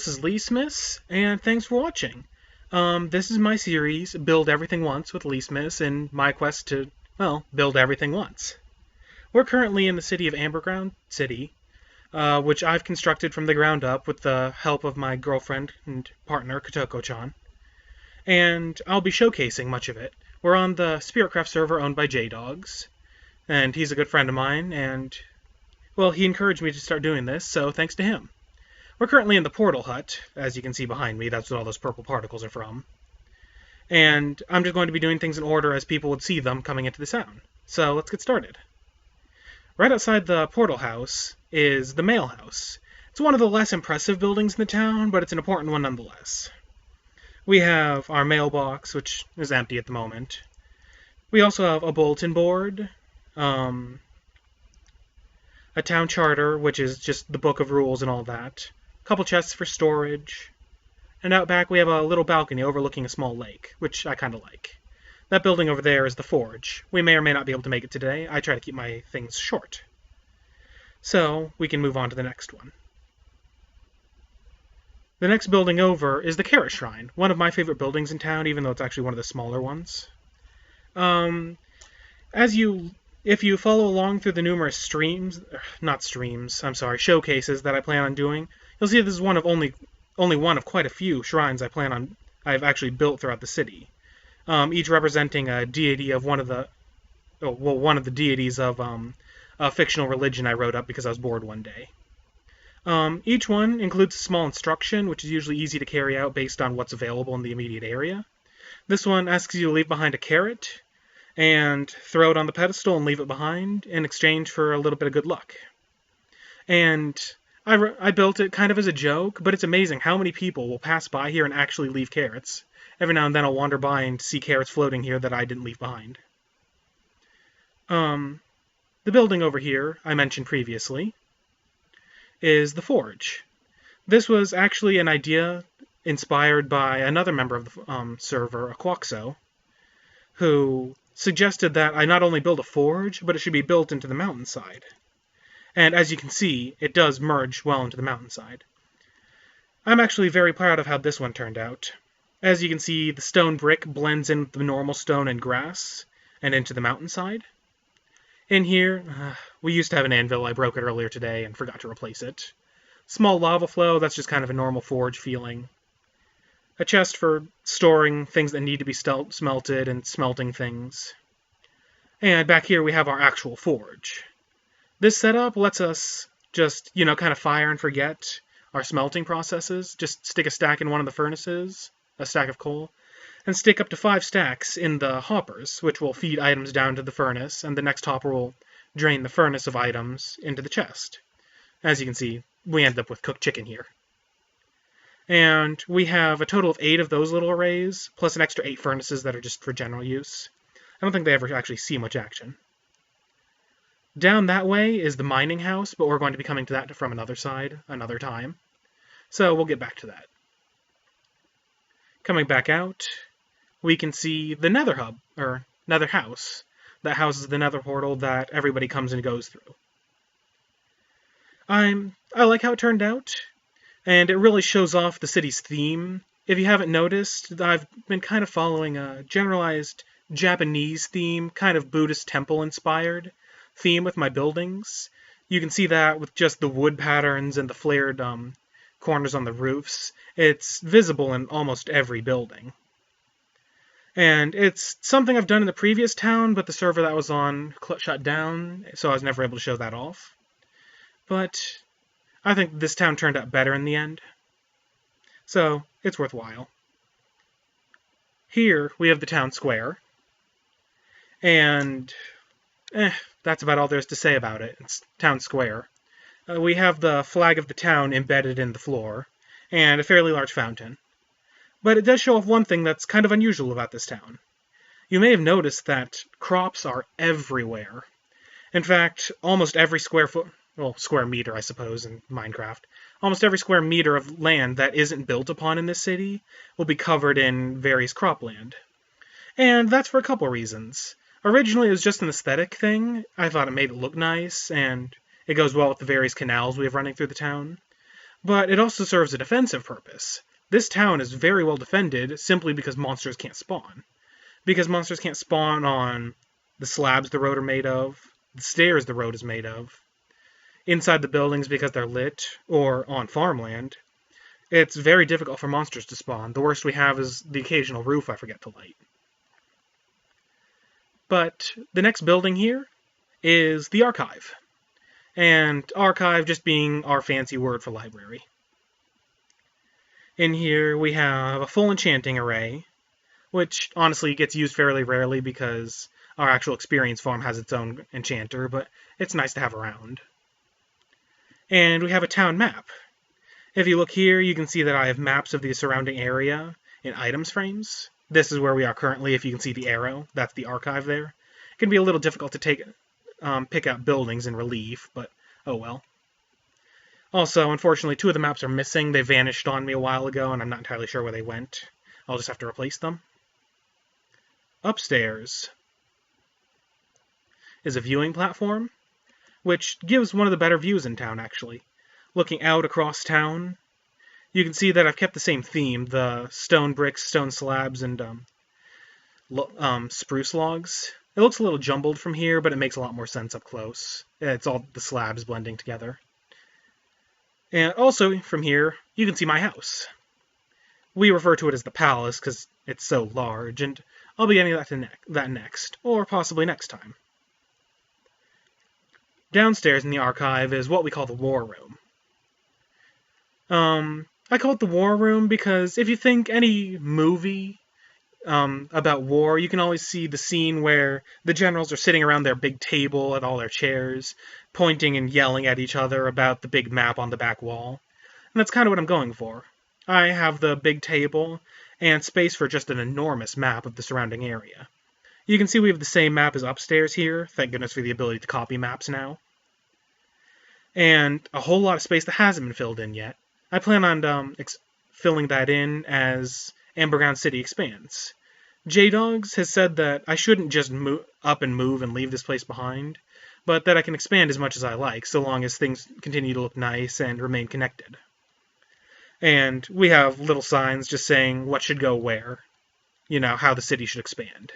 this is Smis, and thanks for watching. This is my series, Build Everything Once with Smis, and my quest to, well, build everything once. We're currently in the city of Amberground City, which I've constructed from the ground up with the help of my girlfriend and partner, Kotoko-chan. And I'll be showcasing much of it. We're on the Spiritcraft server owned by J-Dogs, and he's a good friend of mine, and, well, he encouraged me to start doing this, so thanks to him. We're currently in the portal hut, as you can see behind me. That's what all those purple particles are from. And I'm just going to be doing things in order as people would see them coming into the town. So let's get started. Right outside the portal house is the mail house. It's one of the less impressive buildings in the town, but it's an important one nonetheless. We have our mailbox, which is empty at the moment. We also have a bulletin board, a town charter, which is just the book of rules and all that. Couple chests for storage, and out back we have a little balcony overlooking a small lake, which I kind of like. That building over there is the forge. We may or may not be able to make it today. I try to keep my things short. So, we can move on to the next one. The next building over is the Carrot Shrine, one of my favorite buildings in town, even though it's actually one of the smaller ones. If you follow along through the numerous showcases that I plan on doing, you'll see this is only one of quite a few shrines I've actually built throughout the city. Each representing a deity of one of the deities of a fictional religion I wrote up because I was bored one day. Each one includes a small instruction, which is usually easy to carry out based on what's available in the immediate area. This one asks you to leave behind a carrot, and throw it on the pedestal and leave it behind in exchange for a little bit of good luck. And I built it kind of as a joke, but it's amazing how many people will pass by here and actually leave carrots. Every now and then I'll wander by and see carrots floating here that I didn't leave behind. The building over here, I mentioned previously, is the forge. This was actually an idea inspired by another member of the server, Aquaxo, who suggested that I not only build a forge, but it should be built into the mountainside. And as you can see, it does merge well into the mountainside. I'm actually very proud of how this one turned out. As you can see, the stone brick blends in with the normal stone and grass, and into the mountainside. In here, we used to have an anvil. I broke it earlier today and forgot to replace it. Small lava flow, that's just kind of a normal forge feeling. A chest for storing things that need to be smelted and smelting things. And back here we have our actual forge. This setup lets us just, kind of fire and forget our smelting processes. Just stick a stack in one of the furnaces, a stack of coal, and stick up to 5 stacks in the hoppers, which will feed items down to the furnace, and the next hopper will drain the furnace of items into the chest. As you can see, we end up with cooked chicken here. And we have a total of 8 of those little arrays, plus an extra 8 furnaces that are just for general use. I don't think they ever actually see much action. Down that way is the mining house, but we're going to be coming to that from another side, another time. So we'll get back to that. Coming back out, we can see the nether hub, or nether house, that houses the nether portal that everybody comes and goes through. I like how it turned out. And it really shows off the city's theme. If you haven't noticed, I've been kind of following a generalized Japanese theme, kind of Buddhist temple-inspired theme with my buildings. You can see that with just the wood patterns and the flared corners on the roofs. It's visible in almost every building. And it's something I've done in the previous town, but the server that was on shut down, so I was never able to show that off. But I think this town turned out better in the end, so it's worthwhile. Here we have the town square, and that's about all there is to say about it. It's town square. We have the flag of the town embedded in the floor, and a fairly large fountain. But it does show off one thing that's kind of unusual about this town. You may have noticed that crops are everywhere. In fact, almost every square meter, I suppose, in Minecraft. Almost every square meter of land that isn't built upon in this city will be covered in various cropland. And that's for a couple reasons. Originally, it was just an aesthetic thing. I thought it made it look nice, and it goes well with the various canals we have running through the town. but it also serves a defensive purpose. This town is very well defended simply because monsters can't spawn. Because monsters can't spawn on the slabs the road are made of, the stairs the road is made of, inside the buildings because they're lit, or on farmland. It's very difficult for monsters to spawn. The worst we have is the occasional roof I forget to light. But the next building here is the archive. And archive just being our fancy word for library. In here we have a full enchanting array, which honestly gets used fairly rarely because our actual experience farm has its own enchanter, but it's nice to have around. And we have a town map. If you look here, you can see that I have maps of the surrounding area in items frames. This is where we are currently. If you can see the arrow, that's the archive there. It can be a little difficult to pick out buildings in relief, but oh well. Also, unfortunately, 2 of the maps are missing. They vanished on me a while ago, and I'm not entirely sure where they went. I'll just have to replace them. Upstairs is a viewing platform, which gives one of the better views in town, actually. Looking out across town, you can see that I've kept the same theme, the stone bricks, stone slabs, and spruce logs. It looks a little jumbled from here, but it makes a lot more sense up close. It's all the slabs blending together. And also, from here, you can see my house. We refer to it as the palace because it's so large, and I'll be getting that next, or possibly next time. Downstairs in the archive is what we call the war room. I call it the war room because if you think any movie about war, you can always see the scene where the generals are sitting around their big table at all their chairs, pointing and yelling at each other about the big map on the back wall. And that's kind of what I'm going for. I have the big table and space for just an enormous map of the surrounding area. You can see we have the same map as upstairs here. Thank goodness for the ability to copy maps now. And a whole lot of space that hasn't been filled in yet. I plan on filling that in as Amberground City expands. J-Dogs has said that I shouldn't just up and move and leave this place behind, but that I can expand as much as I like, so long as things continue to look nice and remain connected. And we have little signs just saying what should go where, how the city should expand.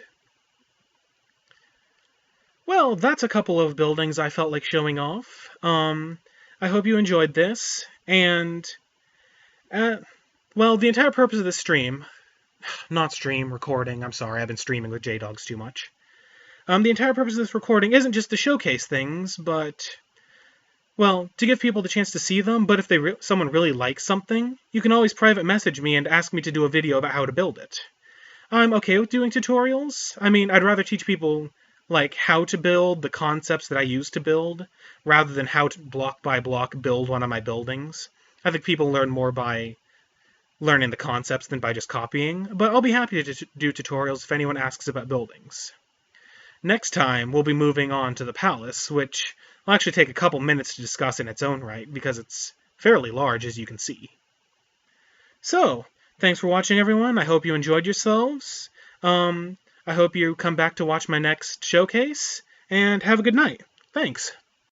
Well, that's a couple of buildings I felt like showing off. I hope you enjoyed this, and well, the entire purpose of this recording, I'm sorry, I've been streaming with J-Dogs too much. The entire purpose of this recording isn't just to showcase things, but, well, to give people the chance to see them, but if someone really likes something, you can always private message me and ask me to do a video about how to build it. I'm okay with doing tutorials. I mean, I'd rather teach people, like, how to build the concepts that I use to build, rather than how to block by block build one of my buildings. I think people learn more by learning the concepts than by just copying, but I'll be happy to do tutorials if anyone asks about buildings. Next time, we'll be moving on to the palace, which will actually take a couple minutes to discuss in its own right, because it's fairly large, as you can see. So, thanks for watching, everyone. I hope you enjoyed yourselves. I hope you come back to watch my next showcase, and have a good night. Thanks.